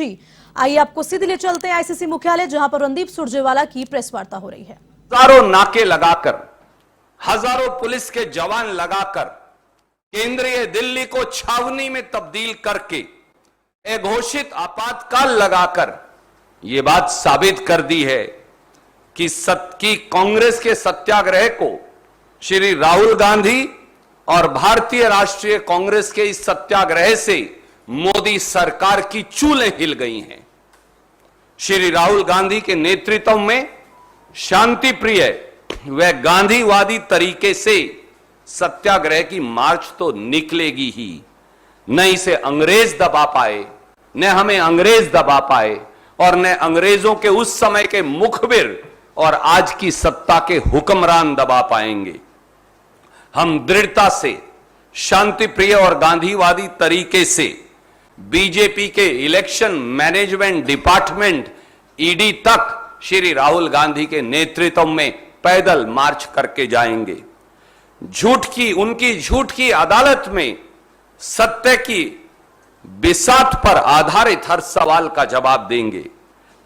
आइए आपको सीधे ले चलते हैं आईसीसी मुख्यालय, जहां पर रणदीप सुरजेवाला की प्रेस वार्ता हो रही है। हजारों नाके लगाकर, हजारों पुलिस के जवान लगाकर, केंद्रीय दिल्ली को छावनी में तब्दील करके, घोषित आपातकाल लगाकर यह बात साबित कर दी है कि कांग्रेस के सत्याग्रह को श्री राहुल गांधी और भारतीय राष्ट्रीय कांग्रेस के इस सत्याग्रह से मोदी सरकार की चूलें हिल गई हैं। श्री राहुल गांधी के नेतृत्व में शांति प्रिय व गांधीवादी तरीके से सत्याग्रह की मार्च तो निकलेगी ही, न इसे अंग्रेज दबा पाए, न हमें अंग्रेज दबा पाए और न अंग्रेजों के उस समय के मुखबिर और आज की सत्ता के हुक्मरान दबा पाएंगे। हम दृढ़ता से शांति प्रिय और गांधीवादी तरीके से बीजेपी के इलेक्शन मैनेजमेंट डिपार्टमेंट ईडी तक श्री राहुल गांधी के नेतृत्व में पैदल मार्च करके जाएंगे। उनकी झूठ की अदालत में सत्य की बिसात पर आधारित हर सवाल का जवाब देंगे।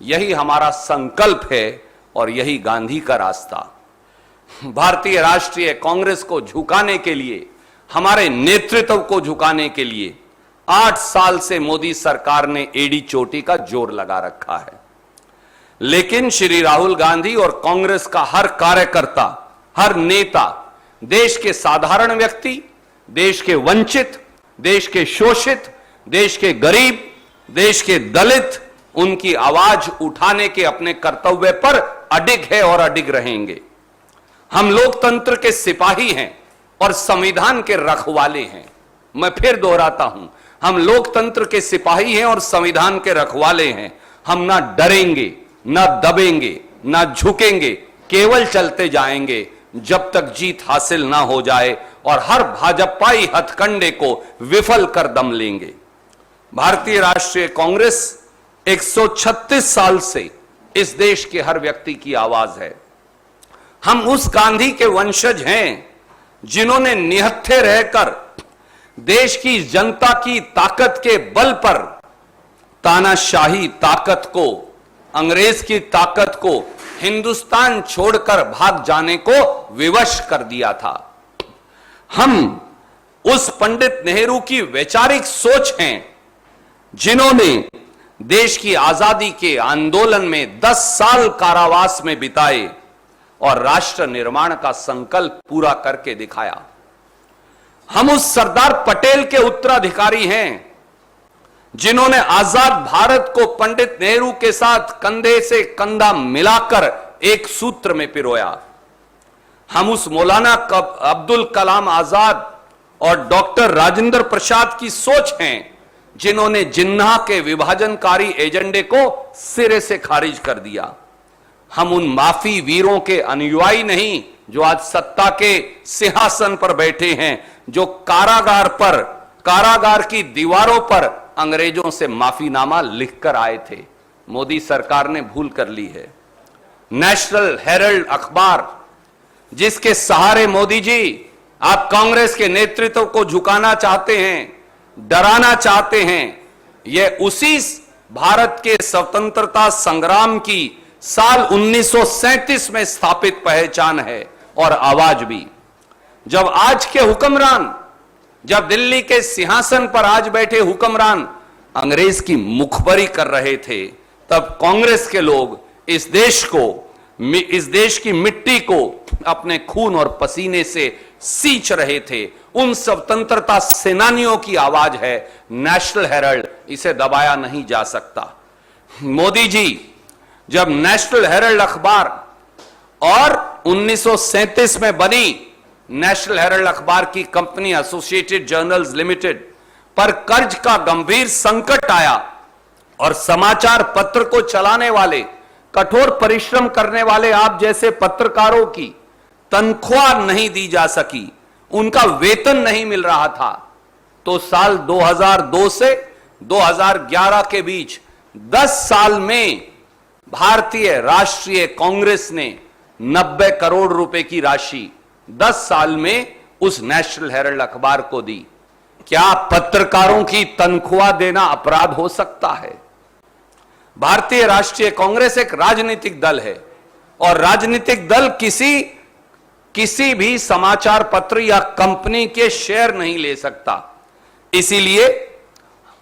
यही हमारा संकल्प है और यही गांधी का रास्ता। भारतीय राष्ट्रीय कांग्रेस को झुकाने के लिए, हमारे नेतृत्व को झुकाने के लिए 8 साल से मोदी सरकार ने एड़ी चोटी का जोर लगा रखा है। लेकिन श्री राहुल गांधी और कांग्रेस का हर कार्यकर्ता, हर नेता देश के साधारण व्यक्ति, देश के वंचित, देश के शोषित, देश के गरीब, देश के दलित, उनकी आवाज उठाने के अपने कर्तव्य पर अडिग है और अडिग रहेंगे। हम लोकतंत्र के सिपाही हैं और संविधान के रखवाले हैं। मैं फिर दोहराता हूं, हम लोकतंत्र के सिपाही हैं और संविधान के रखवाले हैं। हम ना डरेंगे, ना दबेंगे, ना झुकेंगे, केवल चलते जाएंगे जब तक जीत हासिल ना हो जाए और हर भाजपाई हथकंडे को विफल कर दम लेंगे। भारतीय राष्ट्रीय कांग्रेस 136 साल से इस देश के हर व्यक्ति की आवाज है। हम उस गांधी के वंशज हैं जिन्होंने निहत्थे रहकर देश की जनता की ताकत के बल पर तानाशाही ताकत को, अंग्रेज की ताकत को हिंदुस्तान छोड़कर भाग जाने को विवश कर दिया था। हम उस पंडित नेहरू की वैचारिक सोच हैं जिन्होंने देश की आजादी के आंदोलन में 10 साल कारावास में बिताए और राष्ट्र निर्माण का संकल्प पूरा करके दिखाया। हम उस सरदार पटेल के उत्तराधिकारी हैं जिन्होंने आजाद भारत को पंडित नेहरू के साथ कंधे से कंधा मिलाकर एक सूत्र में पिरोया। हम उस मौलाना अब्दुल कलाम आजाद और डॉक्टर राजेंद्र प्रसाद की सोच हैं जिन्होंने जिन्ना के विभाजनकारी एजेंडे को सिरे से खारिज कर दिया। हम उन माफी वीरों के अनुयायी नहीं जो आज सत्ता के सिंहासन पर बैठे हैं, जो कारागार की दीवारों पर अंग्रेजों से माफीनामा लिखकर आए थे। मोदी सरकार ने भूल कर ली है। नेशनल हेराल्ड अखबार, जिसके सहारे मोदी जी आप कांग्रेस के नेतृत्व को झुकाना चाहते हैं, डराना चाहते हैं, यह उसी भारत के स्वतंत्रता संग्राम की साल 1937 में स्थापित पहचान है और आवाज भी। जब आज के हुक्मरान, जब दिल्ली के सिंहासन पर आज बैठे हुक्मरान अंग्रेज की मुखबरी कर रहे थे, तब कांग्रेस के लोग इस देश की मिट्टी को अपने खून और पसीने से सींच रहे थे। उन स्वतंत्रता सेनानियों की आवाज है नेशनल हेराल्ड, इसे दबाया नहीं जा सकता। मोदी जी जब नेशनल हेराल्ड अखबार और 1937 में बनी नेशनल हेराल्ड अखबार की कंपनी एसोसिएटेड जर्नल्स लिमिटेड पर कर्ज का गंभीर संकट आया और समाचार पत्र को चलाने वाले, कठोर परिश्रम करने वाले आप जैसे पत्रकारों की तनख्वाह नहीं दी जा सकी, उनका वेतन नहीं मिल रहा था, तो साल 2002 से 2011 के बीच 10 साल में भारतीय राष्ट्रीय कांग्रेस ने 90 करोड़ रुपए की राशि 10 साल में उस नेशनल हेराल्ड अखबार को दी। क्या पत्रकारों की तनख्वाह देना अपराध हो सकता है? भारतीय राष्ट्रीय कांग्रेस एक राजनीतिक दल है और राजनीतिक दल किसी भी समाचार पत्र या कंपनी के शेयर नहीं ले सकता। इसीलिए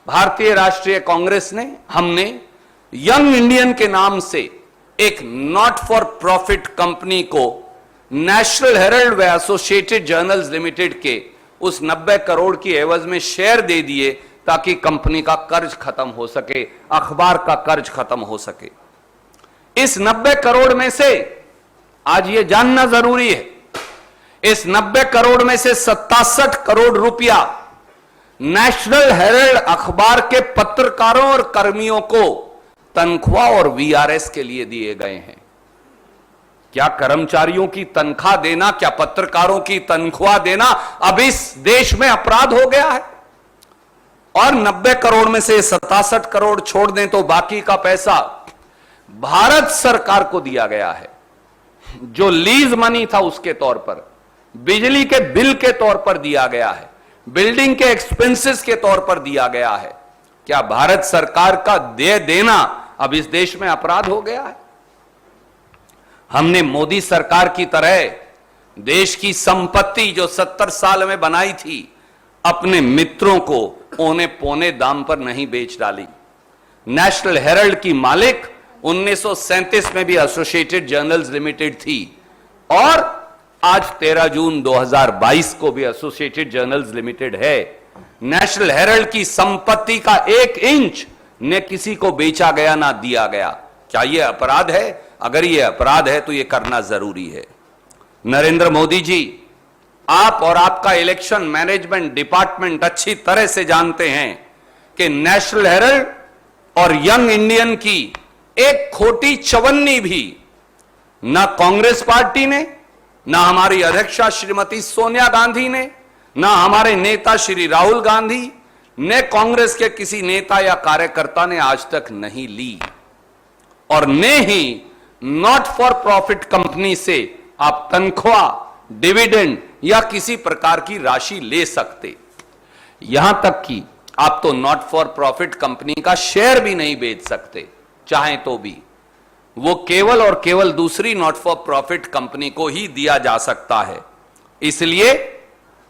भारतीय राष्ट्रीय कांग्रेस ने हमने यंग इंडियन के नाम से एक नॉट फॉर प्रॉफिट कंपनी को नेशनल हेरल्ड व एसोसिएटेड जर्नल्स लिमिटेड के उस 90 करोड़ की एवज में शेयर दे दिए ताकि कंपनी का कर्ज खत्म हो सके, अखबार का कर्ज खत्म हो सके। इस 90 करोड़ में से आज यह जानना जरूरी है, इस 90 करोड़ में से 67 करोड़ रुपया नेशनल हेरल्ड अखबार के पत्रकारों और कर्मियों को तनख्वाह और वीआरएस के लिए दिए गए हैं। क्या कर्मचारियों की तनख्वाह देना, क्या पत्रकारों की तनख्वाह देना अब इस देश में अपराध हो गया है? और 90 करोड़ में से 67 करोड़ छोड़ दें तो बाकी का पैसा भारत सरकार को दिया गया है, जो लीज मनी था उसके तौर पर, बिजली के बिल के तौर पर दिया गया है, बिल्डिंग के एक्सपेंसेस के तौर पर दिया गया है। क्या भारत सरकार का दे देना अब इस देश में अपराध हो गया है? हमने मोदी सरकार की तरह देश की संपत्ति जो 70 साल में बनाई थी अपने मित्रों को औने पौने दाम पर नहीं बेच डाली। नेशनल हेरल्ड की मालिक 1937 में भी एसोसिएटेड जर्नल्स लिमिटेड थी और आज 13 जून 2022 को भी एसोसिएटेड जर्नल्स लिमिटेड है। नेशनल हेरल्ड की संपत्ति का 1 इंच ने किसी को बेचा गया ना दिया गया। क्या यह अपराध है? अगर यह अपराध है तो यह करना जरूरी है। नरेंद्र मोदी जी, आप और आपका इलेक्शन मैनेजमेंट डिपार्टमेंट अच्छी तरह से जानते हैं कि नेशनल हेरल्ड और यंग इंडियन की एक खोटी चवन्नी भी ना कांग्रेस पार्टी ने, ना हमारी अध्यक्षा श्रीमती सोनिया गांधी ने, ना हमारे नेता श्री राहुल गांधी ने, कांग्रेस के किसी नेता या कार्यकर्ता ने आज तक नहीं ली और ने ही नॉट फॉर प्रॉफिट कंपनी से आप तनख्वाह, डिविडेंड या किसी प्रकार की राशि ले सकते। यहां तक कि आप तो नॉट फॉर प्रॉफिट कंपनी का शेयर भी नहीं बेच सकते, चाहे तो भी। वो केवल और केवल दूसरी नॉट फॉर प्रॉफिट कंपनी को ही दिया जा सकता है। इसलिए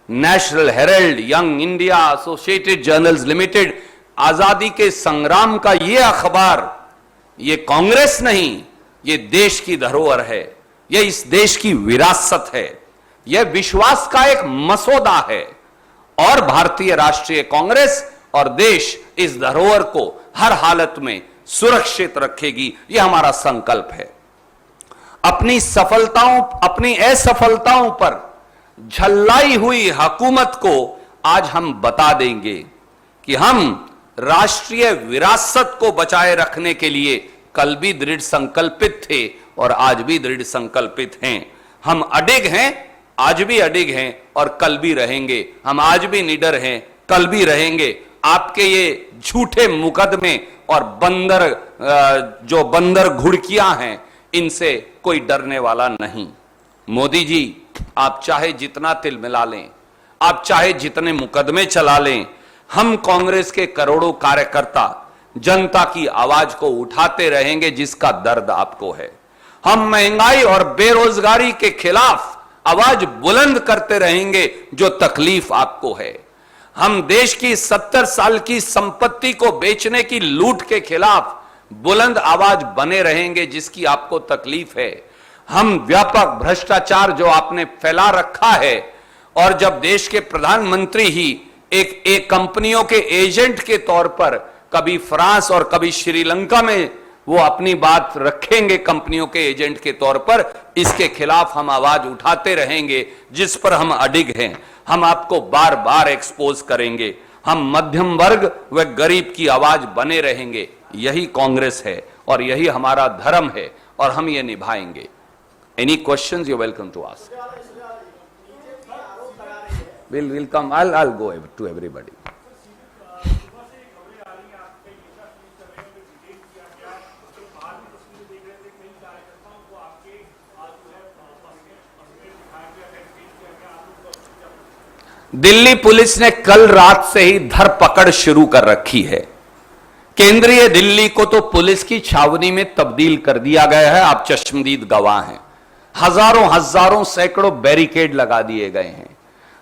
National Herald, Young India, Associated Journals Limited, आजादी के संग्राम का यह अखबार, यह कांग्रेस नहीं, यह देश की धरोहर है, यह इस देश की विरासत है, यह विश्वास का एक मसौदा है और भारतीय राष्ट्रीय कांग्रेस और देश इस धरोहर को हर हालत में सुरक्षित रखेगी। यह हमारा संकल्प है। अपनी सफलताओं, अपनी असफलताओं पर झल्लाई हुई हुकूमत को आज हम बता देंगे कि हम राष्ट्रीय विरासत को बचाए रखने के लिए कल भी दृढ़ संकल्पित थे और आज भी दृढ़ संकल्पित हैं। हम अडिग हैं, आज भी अडिग हैं और कल भी रहेंगे। हम आज भी निडर हैं, कल भी रहेंगे। आपके ये झूठे मुकदमे और जो बंदर घुड़कियां हैं, इनसे कोई डरने वाला नहीं। मोदी जी, आप चाहे जितना तिल मिला लें, आप चाहे जितने मुकदमे चला लें, हम कांग्रेस के करोड़ों कार्यकर्ता जनता की आवाज को उठाते रहेंगे जिसका दर्द आपको है। हम महंगाई और बेरोजगारी के खिलाफ आवाज बुलंद करते रहेंगे जो तकलीफ आपको है। हम देश की 70 साल की संपत्ति को बेचने की लूट के खिलाफ बुलंद आवाज बने रहेंगे जिसकी आपको तकलीफ है। हम व्यापक भ्रष्टाचार जो आपने फैला रखा है और जब देश के प्रधानमंत्री ही एक कंपनियों के एजेंट के तौर पर कभी फ्रांस और कभी श्रीलंका में वो अपनी बात रखेंगे कंपनियों के एजेंट के तौर पर, इसके खिलाफ हम आवाज उठाते रहेंगे जिस पर हम अडिग हैं। हम आपको बार बार एक्सपोज करेंगे। हम मध्यम वर्ग व गरीब की आवाज बने रहेंगे। यही कांग्रेस है और यही हमारा धर्म है और हम ये निभाएंगे। Any questions you welcome to ask. We'll come. I'll go to everybody. Delhi police ने कल रात से ही धरपकड़ शुरू कर रखी है केंद्रीय दिल्ली को तो पुलिस की छावनी में तब्दील कर दिया गया है। आप चश्मदीद गवाह हैं। हजारों हजारों सैकड़ों बैरिकेड लगा दिए गए हैं।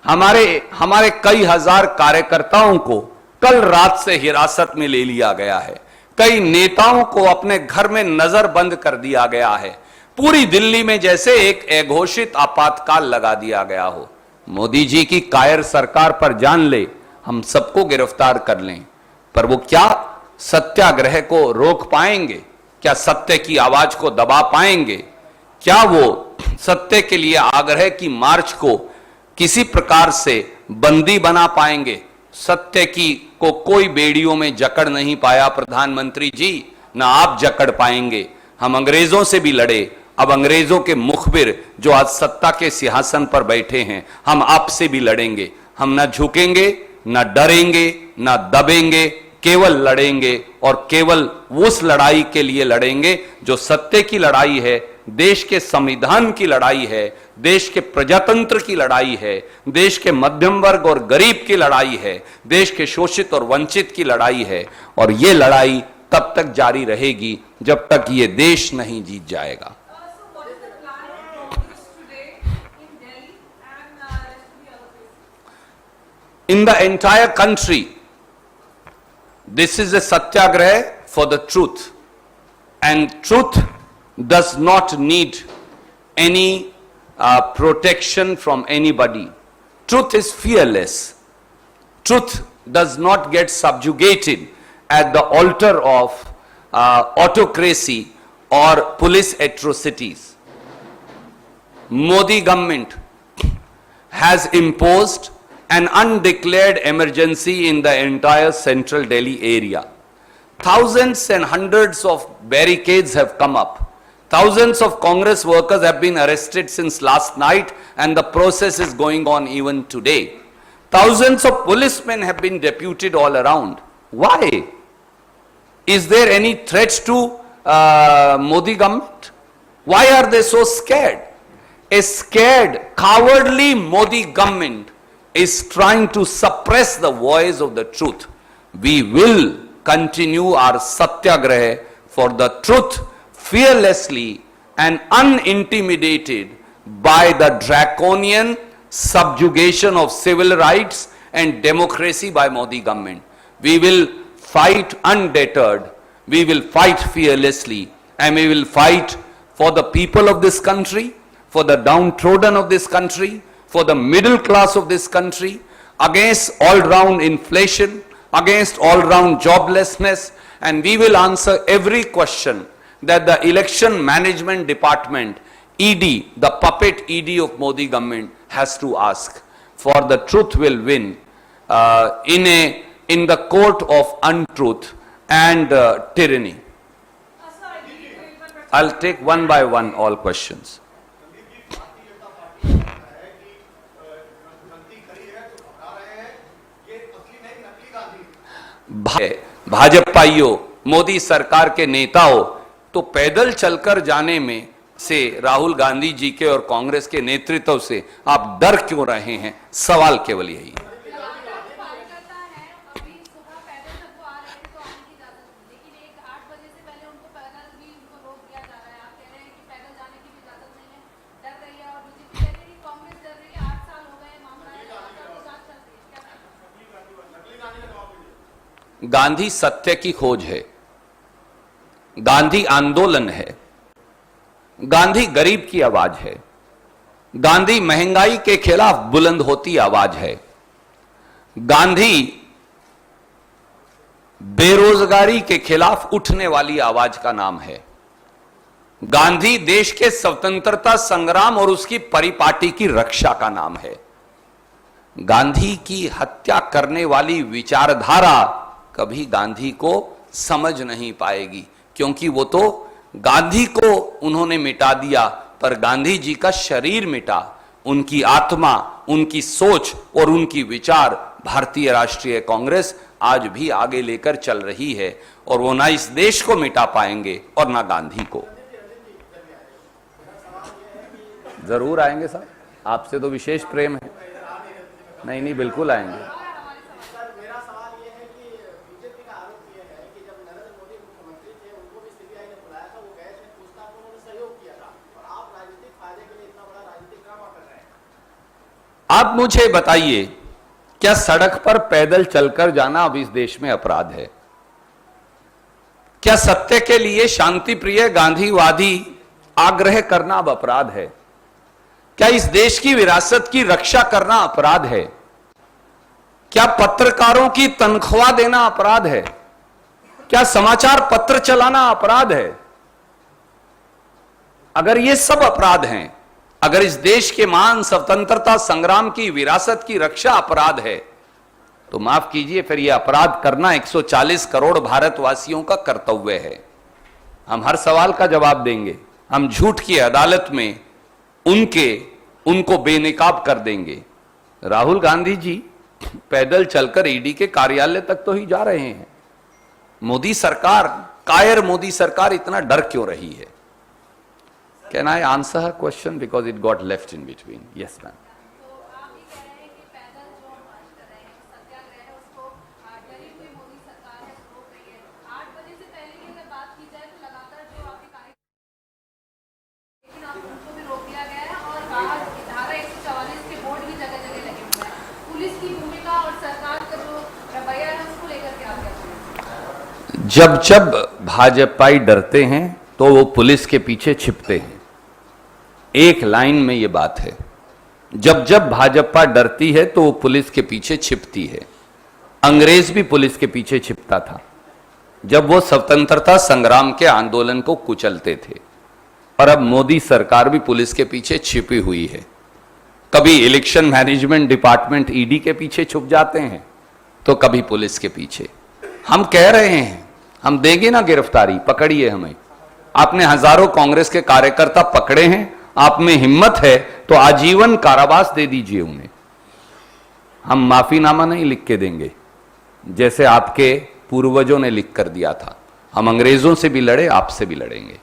हमारे कई हजार कार्यकर्ताओं को कल रात से हिरासत में ले लिया गया है। कई नेताओं को अपने घर में नजरबंद कर दिया गया है। पूरी दिल्ली में जैसे एक अघोषित आपातकाल लगा दिया गया हो। मोदी जी की कायर सरकार पर जान ले, हम सबको गिरफ्तार कर लें, पर वो क्या सत्याग्रह को रोक पाएंगे? क्या सत्य की आवाज को दबा पाएंगे? क्या वो सत्य के लिए आग्रह की मार्च को किसी प्रकार से बंदी बना पाएंगे? सत्य की को कोई बेड़ियों में जकड़ नहीं पाया प्रधानमंत्री जी, ना आप जकड़ पाएंगे। हम अंग्रेजों से भी लड़े, अब अंग्रेजों के मुखबिर जो आज सत्ता के सिंहासन पर बैठे हैं, हम आपसे भी लड़ेंगे। हम ना झुकेंगे, ना डरेंगे, ना दबेंगे, केवल लड़ेंगे और केवल उस लड़ाई के लिए लड़ेंगे जो सत्य की लड़ाई है, देश के संविधान की लड़ाई है, देश के प्रजातंत्र की लड़ाई है, देश के मध्यम वर्ग और गरीब की लड़ाई है, देश के शोषित और वंचित की लड़ाई है। और यह लड़ाई तब तक जारी रहेगी जब तक यह देश नहीं जीत जाएगा। In the entire country, this is a satyagraha for the truth, and truth does not need any protection from anybody. Truth is fearless. Truth does not get subjugated at the altar of autocracy or police atrocities. Modi government has imposed an undeclared emergency in the entire central Delhi area. Thousands and hundreds of barricades have come up. Thousands of Congress workers have been arrested since last night, and the process is going on even today. Thousands of policemen have been deputed all around. Why? Is there any threat to Modi government? Why are they so scared? A scared, cowardly Modi government is trying to suppress the voice of the truth. We will continue our satyagraha for the truth fearlessly and unintimidated by the draconian subjugation of civil rights and democracy by Modi government. We will fight undeterred, we will fight fearlessly, and we will fight for the people of this country, for the downtrodden of this country, for the middle class of this country, against all-round inflation, against all-round joblessness, and we will answer every question that the election management department, ED, the puppet ED of Modi government, has to ask. For the truth will win in the court of untruth and tyranny. I'll take one by one all questions. भाजपाइयों, Modi सरकार के नेताओं, तो पैदल चलकर जाने में से राहुल गांधी जी के और कांग्रेस के नेतृत्व से आप डर क्यों रहे हैं? सवाल केवल यही है। गांधी सत्य की खोज है, गांधी आंदोलन है, गांधी गरीब की आवाज है, गांधी महंगाई के खिलाफ बुलंद होती आवाज है, गांधी बेरोजगारी के खिलाफ उठने वाली आवाज का नाम है। गांधी देश के स्वतंत्रता संग्राम और उसकी परिपाटी की रक्षा का नाम है। गांधी की हत्या करने वाली विचारधारा कभी गांधी को समझ नहीं पाएगी, क्योंकि वो तो गांधी को उन्होंने मिटा दिया, पर गांधी जी का शरीर मिटा, उनकी आत्मा, उनकी सोच और उनकी विचार भारतीय राष्ट्रीय कांग्रेस आज भी आगे लेकर चल रही है, और वो ना इस देश को मिटा पाएंगे और ना गांधी को। जरूर आएंगे साहब, आपसे तो विशेष प्रेम है। नहीं, बिल्कुल आएंगे। आप मुझे बताइए, क्या सड़क पर पैदल चलकर जाना अब इस देश में अपराध है? क्या सत्य के लिए शांति प्रिय गांधीवादी आग्रह करना अब अपराध है? क्या इस देश की विरासत की रक्षा करना अपराध है? क्या पत्रकारों की तनख्वाह देना अपराध है? क्या समाचार पत्र चलाना अपराध है? अगर ये सब अपराध हैं, अगर इस देश के महान स्वतंत्रता संग्राम की विरासत की रक्षा अपराध है, तो माफ कीजिए, फिर यह अपराध करना 140 करोड़ भारतवासियों का कर्तव्य है। हम हर सवाल का जवाब देंगे। हम झूठ की अदालत में उनको बेनकाब कर देंगे। राहुल गांधी जी पैदल चलकर ईडी के कार्यालय तक तो ही जा रहे हैं। मोदी सरकार, कायर मोदी सरकार इतना डर क्यों रही है? Can I answer her question because it got left in between? Yes ma'am. जब जब भाजपाई डरते हैं तो वो पुलिस के पीछे छिपते हैं। एक लाइन में ये बात है, जब जब भाजपा डरती है तो वो पुलिस के पीछे छिपती है। अंग्रेज भी पुलिस के पीछे छिपता था जब वो स्वतंत्रता संग्राम के आंदोलन को कुचलते थे, और अब मोदी सरकार भी पुलिस के पीछे छिपी हुई है। कभी इलेक्शन मैनेजमेंट डिपार्टमेंट ईडी के पीछे छुप जाते हैं तो कभी पुलिस के पीछे। हम कह रहे हैं हम देंगे ना गिरफ्तारी, पकड़िए हमें। आपने हजारों कांग्रेस के कार्यकर्ता पकड़े हैं, आप में हिम्मत है तो आजीवन कारावास दे दीजिए उन्हें। हम माफीनामा नहीं लिख के देंगे जैसे आपके पूर्वजों ने लिख कर दिया था। हम अंग्रेजों से भी लड़े, आपसे भी लड़ेंगे।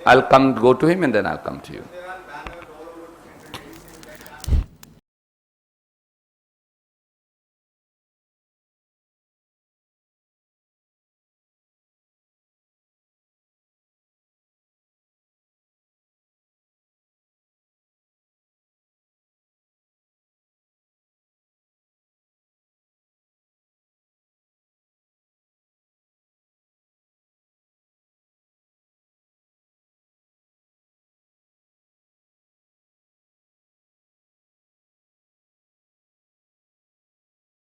I'll come go to him and then I'll come to you.